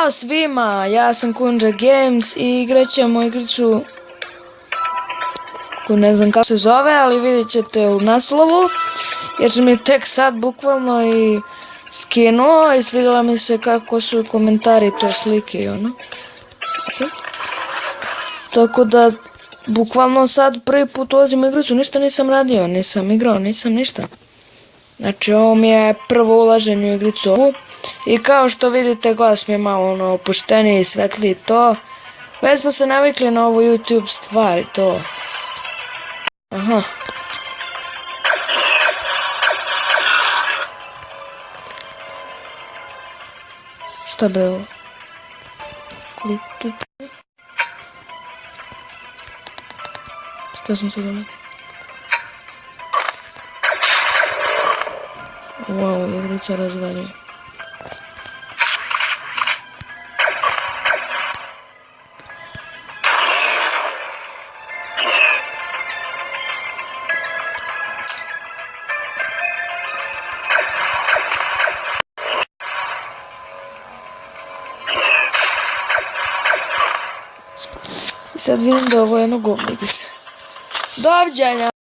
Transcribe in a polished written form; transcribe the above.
Ćao svima, ja sam Kunđa Games i igrat ćemo igricu koju ne znam kako se zove, ali vidjet ćete u naslovu, jer sam je tek sad bukvalno i skinuo i svidjela mi se kako su komentari to slike i ono. Tako da bukvalno sad prvi put ulazim u igricu, ništa nisam radio, nisam igrao, nisam ništa. Znači ovo mi je prvo ulaženje u igricu ovu. I kao što vidite glas mi je malo opušteniji i svetliji to. Već smo se navikli na ovu YouTube stvar i to. Aha. Šta bre ovo? Šta sam se gledao? Wow, igrica razvalja. I sad vidim da ovo je jedno govno igrice. Doviđenja!